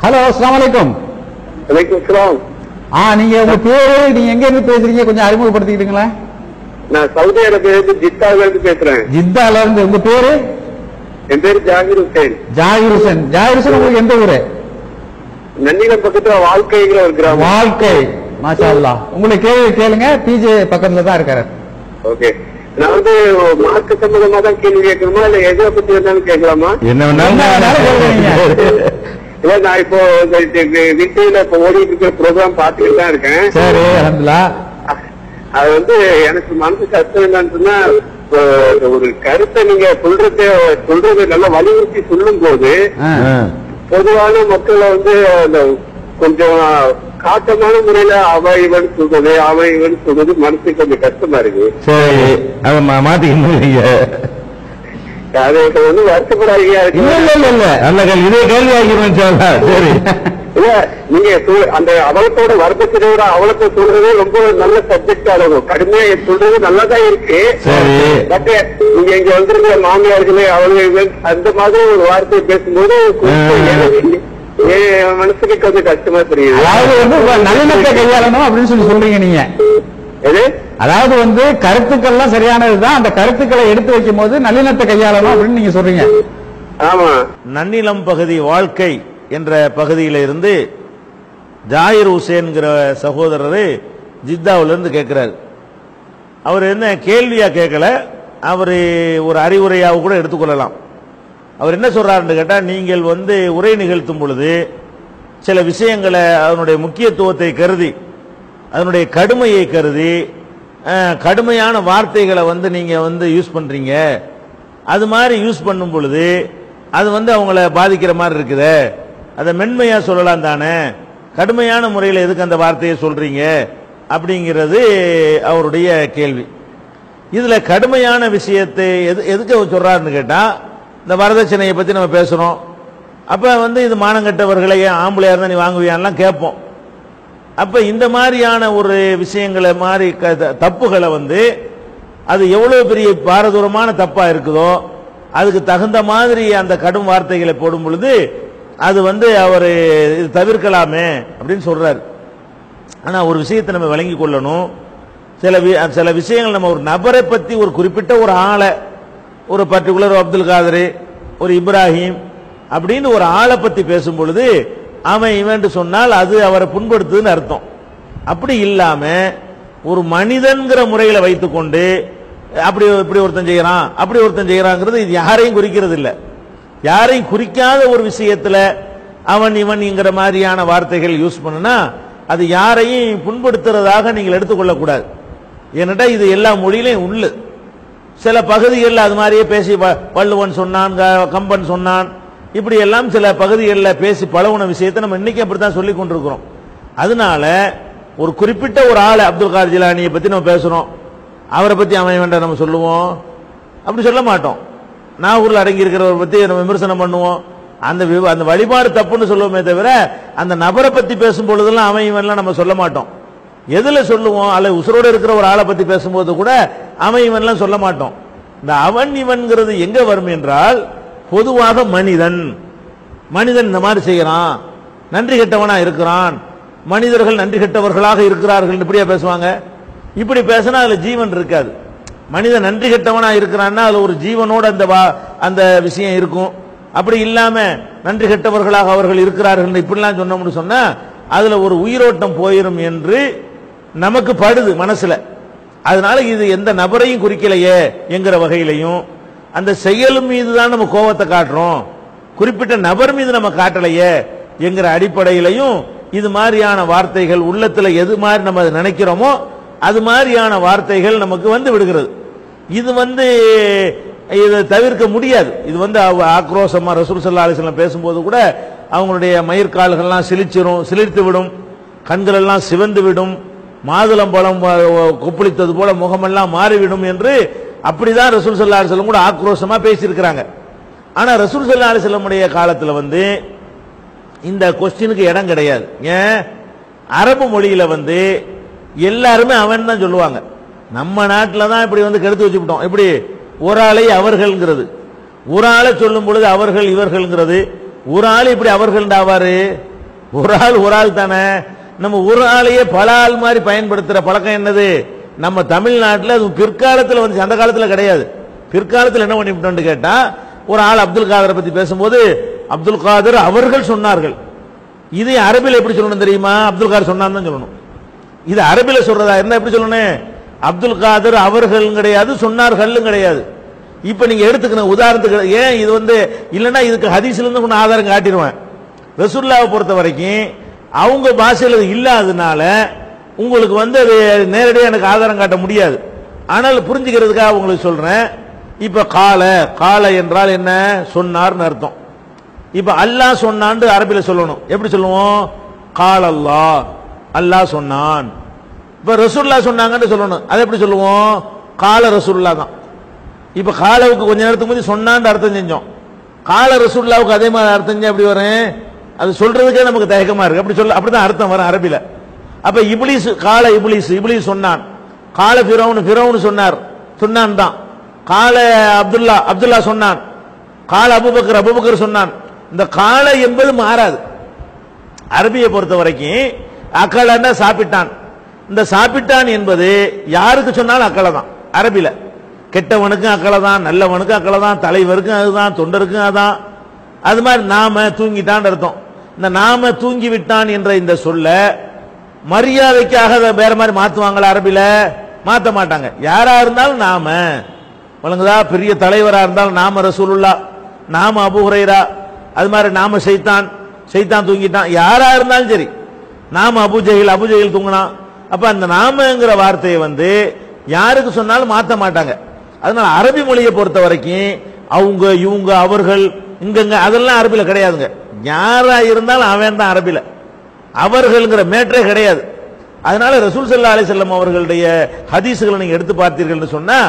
Hello, அஸ்ஸலாமு அலைக்கும். வலைக்கும் சலாம். நீங்க உங்க பேரு, நீங்க எங்க இருந்து பேசுறீங்க, கொஞ்சம் அறிமுகப்படுத்திக்கிட்டுங்களேன். நான் சவுதி அரேபியா ஜித்தால இருந்து பேசுறேன். ஜித்தால இருந்து. உங்க பேரு? என் பேரு ஜாகிர் ஹுசைன். ஜாகிர் ஹுசைன். ஜாகிர் ஹுசைன் உங்களுக்கு எந்த ஊரு? நன்னிலம் பக்கத்துல வாழ்க்கைங்கிற ஒரு கிராமம். வாழ்க்கை. மாஷா அல்லாஹ். உங்களுக்கு கேள்வி கேளுங்க, பிஜே பக்கத்துல தான் இருக்காரு. ஓகே. நான் மார்க்க சம்பந்தமா தான் கேள்வி கேட்கணுமா இல்ல எதை பத்தி வேணாலும் கேட்கலாமா? என்ன வேணாலும். இல்ல, நான் இப்போ வீட்டுல இப்ப ஓடிட்டு இருக்கிற ப்ரோக்ராம் பாத்துக்கிட்டு தான் இருக்கேன். சரி, அல்ஹம்துலில்லாஹ். அது எனக்கு மனசு கஷ்டம் என்னன்னு சொன்னா, ஒரு கருத்தை நீங்க சொல்றது நல்லா வலியுறுத்தி சொல்லும் போது பொதுவான மக்களை கொஞ்சம் காட்டமான முறையில அவன் இவன் சொல்றது மனசுக்கு கொஞ்சம் கஷ்டமா இருக்கு. சரி, அதை மாத்திக்கணும். அது வருத்தப்படாதீங்க. இதே கேள்வி ஆகிரும். சரி, இல்ல, நீங்க அந்த அவலத்தோட வருத்தத்தோட அவலத்தை சொல்றதே ரொம்ப நல்ல சப்ஜெக்ட் ஆகும். கடுமையா சொல்றது நல்லாதான் இருக்கு. பட் நீங்க இங்க வந்திருக்கிற மாமியார்களே அவங்க அந்த மாதிரி ஒரு வார்த்தையை பேசும்போது மனசுக்கு கொஞ்சம் கஷ்டமா தெரியுது. நல்லெண்ணத்தை கையாளணும் அப்படின்னு சொல்றீங்க நீங்க. அதாவது கருத்துக்கள்லாம் சரியானதுதான், அந்த கருத்துக்களை எடுத்து வைக்கும் போது நல்லெண்ணத்தை கையாளணும் அப்படின்னு நீங்க சொல்றீங்க. ஆமா. நன்னிலம் பகுதி வாழ்க்கை என்ற பகுதியில இருந்து ஜாகிர் ஹுசேன்ங்கிற சகோதரர் ஜித்தாவிலிருந்து கேட்கிறார். அவர் என்ன கேள்வியா கேட்கல, அவர் ஒரு அறிவுரையாக கூட எடுத்துக்கொள்ளலாம். அவர் என்ன சொல்றாருன்னு கேட்டா, நீங்கள் உரை நிகழ்த்தும் பொழுது சில விஷயங்களை அதனுடைய முக்கியத்துவத்தை கருதி, அதனுடைய கடுமையை கருதி, கடுமையான வார்த்தைகளை நீங்க யூஸ் பண்றீங்க. அது மாதிரி யூஸ் பண்ணும் பொழுது அது அவங்கள பாதிக்கிற மாதிரி இருக்குது. அதை மென்மையா சொல்லலாம் தானே, கடுமையான முறையில் எதுக்கு அந்த வார்த்தையை சொல்றீங்க அப்படிங்கிறது அவருடைய கேள்வி. இதுல கடுமையான விஷயத்தை எதுக்கு சொல்றாருன்னு கேட்டா, இந்த வரதட்சணையை பத்தி நம்ம பேசுறோம். அப்ப இது மானங்கட்டவர்களை ஆம்பளையா இருந்தா நீ வாங்குவியான்லாம் கேட்போம். அப்ப இந்த மாதிரியான ஒரு விஷயங்களை மாதிரி தப்புகளை அது எவ்வளவு பெரிய பாரதூரமான தப்பா இருக்குதோ அதுக்கு தகுந்த மாதிரி அந்த கடும் வார்த்தைகளை போடும் பொழுது அது அவர் இது தவிர்க்கலாமே அப்படின்னு சொல்றாரு. ஆனா ஒரு விஷயத்தை நம்ம விளங்கி கொள்ளணும். சில விஷயங்கள் நம்ம ஒரு நபரை பத்தி, ஒரு குறிப்பிட்ட ஒரு ஆளை, ஒரு பர்டிகுலர் அப்துல் காதர், ஒரு இப்ராஹிம் அப்படின்னு ஒரு ஆளை பத்தி பேசும் பொழுது அவன் இவன் சொன்னால் அது அவரை புண்படுத்துதுன்னு அர்த்தம். அப்படி இல்லாம ஒரு மனிதன்கிற முறையில வைத்துக்கொண்டு அப்படி இப்படி ஒருத்தன் செய்யறான், அப்படி ஒருத்தன் செய்யறாங்கிறது இது யாரையும் குறிக்கிறது இல்லை. யாரையும் குறிக்காத ஒரு விஷயத்துல அவன் இவன்ங்கிற மாதிரியான வார்த்தைகள் யூஸ் பண்ணுனா அது யாரையும் புண்படுத்துறதாக நீங்கள் எடுத்துக்கொள்ளக்கூடாது. ஏனட்டா இது எல்லா மொழியிலையும் உள்ளு. சில பகுதிகளில் அது மாதிரியே பேசி வள்ளுவன் சொன்னான், கம்பன் சொன்னான், இப்படி எல்லாம் சில பகுதிகளில் பேசி பழகுன விஷயத்தை நம்ம இன்னைக்கு அப்படித்தான் சொல்லி கொண்டிருக்கிறோம். அதனால ஒரு குறிப்பிட்ட ஒரு ஆள் அப்துல் காதர் ஜிலானியை பத்தி நம்ம பேசுறோம், அவரை பத்தி அவன் வேண்டாம் நம்ம சொல்லுவோம், அப்படி சொல்ல மாட்டோம். நாகூர்ல அடங்கி இருக்கிறவரை பத்தி நம்ம விமர்சனம் பண்ணுவோம். அந்த வழிபாடு தப்புன்னு சொல்லுவோமே தவிர அந்த நபரை பத்தி பேசும் பொழுதெல்லாம் அவன் இவன்லாம் நம்ம சொல்ல மாட்டோம். எதுல சொல்லுவோம்? அல்ல உசுரோடு இருக்கிற ஒரு ஆளை பத்தி பேசும்போது கூட அவன் இவன்லாம் சொல்ல மாட்டோம். இந்த அவன் இவன்கிறது எங்க வரும் என்றால், பொதுவாக மனிதன் இந்த மாதிரி செய்யறான், நன்றி கெட்டவனா இருக்கிறான், மனிதர்கள் நன்றி கெட்டவர்களாக இருக்கிறார்கள் இப்படியா பேசுவாங்க. இப்படி பேசினா அதுல ஜீவன் இருக்காது. மனிதன் நன்றி கெட்டவனா இருக்கிறான்னா அதுல ஒரு ஜீவனோட அந்த விஷயம் இருக்கும். அப்படி இல்லாம நன்றி கெட்டவர்களாக அவர்கள் இருக்கிறார்கள் இப்படிலாம் சொன்னோம்னு சொன்னா அதுல ஒரு உயிரோட்டம் போயிரும் என்று நமக்கு படுது மனசுல. அதனால இது எந்த நபரையும் குறிக்கலையே என்கிற வகையிலையும், அந்த செயல் மீது தான் நம்ம கோபத்தை காட்டுறோம், குறிப்பிட்ட நபர் மீது நம்ம காட்டலையே என்கிற அடிப்படையிலையும் இது மாதிரியான வார்த்தைகள் உள்ளத்துல எது மாதிரி நம்ம நினைக்கிறோமோ அது மாதிரியான வார்த்தைகள் நமக்கு விடுகிறது. இது இதை தவிர்க்க முடியாது. இது ஆக்ரோஷமா ரசூல் ஸல்லல்லாஹு அலைஹி வஸல்லம் பேசும்போது கூட அவங்களுடைய மயிர்கால்கள்லாம் சிலிர்த்து விடும், கண்கள் எல்லாம் சிவந்து விடும், மாதுளம்பழம் கொப்பளித்தது போல முகமெல்லாம் மாறிவிடும் என்று அப்படிதான் ரசூல் ஸல்லல்லாஹு அலைஹி வஸல்லம் கூட ஆக்ரோஷமா பேசியிருக்கிறாங்க. ஆனா ரசூல் ஸல்லல்லாஹு அலைஹி வஸல்லம் உடைய காலத்துல இந்த கொஸ்டினுக்கு இடம் கிடையாது. ஏன்? அரபு மொழியில எல்லாருமே அவன் தான் சொல்லுவாங்க. நம்ம நாட்டில் தான் இப்படி கெடுத்து வச்சுட்டோம். இப்படி ஒரு ஆளை அவர்கள்ங்கிறது, ஒரு ஆளை சொல்லும் பொழுது அவர்கள் இவர்கள்ங்கிறது, ஒரு ஆள் இப்படி அவர்கள் ஆவாரு ஒரு ஆள் தானே. நம்ம ஒரு ஆளையே பல ஆள் மாதிரி பயன்படுத்துற பழக்கம் என்னது நம்ம தமிழ்நாட்டில்? அது பிற்காலத்தில் வந்து, அந்த காலத்தில் கிடையாது. பிற்காலத்தில் என்ன பண்ணிவிட்டோம்னு கேட்டா, ஒரு ஆள் அப்துல் காதரை பத்தி பேசும்போது அப்துல் காதர் அவர்கள் சொன்னார்கள். இது அரபில எப்படி சொல்லணும் தெரியுமா? அப்துல் காதர் சொன்னான்னு தான் சொல்லணும். இது அரபில சொல்றதா என்ன எப்படி சொல்லணும்? அப்துல் காதர் அவர்கள் கிடையாது, சொன்னார்கள் கிடையாது. இப்ப நீங்க எடுத்துக்கணும் உதாரணத்துக்கு. ஏன் இது வந்து இல்லைன்னா இதுக்கு ஹதீஸ்ல இருந்து கொஞ்சம் ஆதாரம் காட்டிடுவேன். ரசூலுல்லாஹை பொறுத்த வரைக்கும் அவங்க பாஷையில் இல்லாததுனால உங்களுக்கு வந்து அது நேரடியாக எனக்கு ஆதாரம் காட்ட முடியாது. ஆனால் புரிஞ்சுக்கிறதுக்காக உங்களுக்கு சொல்றேன். இப்ப கால என்றால் என்ன? சொன்னார்னு அர்த்தம். இப்ப அல்லாஹ் சொன்னான்னு அரபில சொல்லணும். எப்படி சொல்லுவோம்? கால் அல்லாஹ், அல்லாஹ் சொன்னான். இப்ப ரசூலுல்லாஹ் சொன்னாங்கன்னு சொல்லணும். அது எப்படி சொல்லுவோம்? கால ரசூலுல்லாஹ் தான். இப்ப காலவுக்கு கொஞ்ச நேரத்துக்கு முன்னாடி சொன்னான்னு அர்த்தம் செஞ்சோம். கால ரசூலுல்லாஹ்வுக்கு அதே மாதிரி அர்த்தம் செஞ்சா எப்படி வரும்? அது சொல்றதுக்கே நமக்கு தயக்கமா இருக்கு. அப்படி சொல்ல அப்படிதான் அர்த்தம் வரும் அரபில. அப்ப இப்லீஸ் கால இப்லீஸ் சொன்னான். கால ஃபிரௌன் சொன்னான் தான். கால அப்துல்லா சொன்னான். கால அபூபக்கர் சொன்னான். இந்த கால என்பது மாறாது. அரபியை பொறுத்த வரைக்கும் அக்கலன்னா சாப்பிட்டான். இந்த சாப்பிட்டான் என்பது யாருக்கு சொன்னாலும் அக்கலை தான். அரபில கெட்டவனுக்கும் அக்கலை தான், நல்லவனுக்கும் அக்கலை தான், தலைவருக்கும் அதுதான், தொண்டருக்கும் அதான். அது மாதிரி நாம தூங்கிட்டான் அர்த்தம். இந்த நாம தூங்கி விட்டான் என்ற இந்த சொல்ல மரியாதைக்காக வேற மாதிரி மாத்துவாங்களா? அரபில மாத்த மாட்டாங்க. யாரா இருந்தாலும் நாம வழங்குதா, பெரிய தலைவரா இருந்தாலும் நாம ரசூலுல்லாஹ், நாம அபூ ஹுரைரா, அது மாதிரி நாம சைத்தான் தூங்கிட்டான், யாரா இருந்தாலும் சரி. நாம அபூ ஜஹில் தூங்கினான். அப்ப அந்த நாமங்கிற வார்த்தையை வந்து யாருக்கு சொன்னாலும் மாத்த மாட்டாங்க. அதனால அரபி மொழியை பொறுத்த வரைக்கும் அவங்க இவங்க அவர்கள் இங்க அதெல்லாம் அரபில கிடையாதுங்க. யாரா இருந்தாலும் அவன் தான் அரபில. அவர்கள்ங்கிற மேட்டரே கிடையாது. அதனால ரசூல் ஸல்லல்லாஹு அலைஹி வஸல்லம் அவர்களுடைய ஹதீஸ்களை நீங்க எடுத்து பார்த்தீர்கள்னு சொன்னா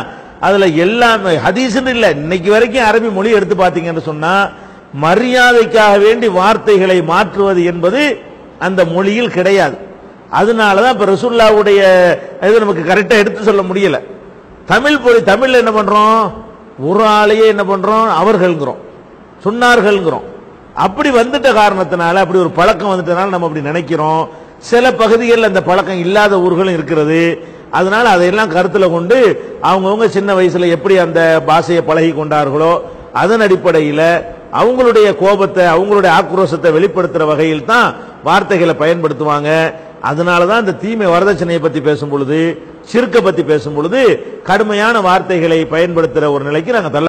அதுல எல்லாமே ஹதீஸ்னு இல்ல, இன்னைக்கு வரைக்கும் அரபி மொழி எடுத்து பார்த்தீங்கன்னு சொன்னா மரியாதைக்காக வேண்டி வார்த்தைகளை மாற்றுவது என்பது அந்த மொழியில் கிடையாது. அதனாலதான் இப்ப ரசூலுல்லாஹ்வுடைய இது நமக்கு கரெக்டா எடுத்து சொல்ல முடியல. தமிழ்ல என்ன பண்றோம்? ஒரு ஆளையே என்ன பண்றோம்? அவர்கள்ங்கிறோம், சொன்னார்கள்ங்கிறோம். அப்படி வந்துட்ட காரணத்தினால, அப்படி ஒரு பழக்கம் வந்துட்டனால நம்ம அப்படி நினைக்கிறோம். சில பகுதிகளில் அந்த பழக்கம் இல்லாத ஊர்களும் இருக்கிறது. அதனால அதையெல்லாம் கருத்துல கொண்டு அவங்கவுங்க சின்ன வயசுல எப்படி அந்த பாஷையை பழகி கொண்டார்களோ அதன் அடிப்படையில் அவங்களுடைய கோபத்தை, அவங்களுடைய ஆக்ரோஷத்தை வெளிப்படுத்துற வகையில் தான் வார்த்தைகளை பயன்படுத்துவாங்க. அதனாலதான் இந்த தீமை வரதட்சணையை பத்தி பேசும் பொழுது, ஷிர்க்கை பத்தி பேசும் பொழுது கடுமையான வார்த்தைகளை பயன்படுத்துற ஒரு நிலைக்கு நாங்க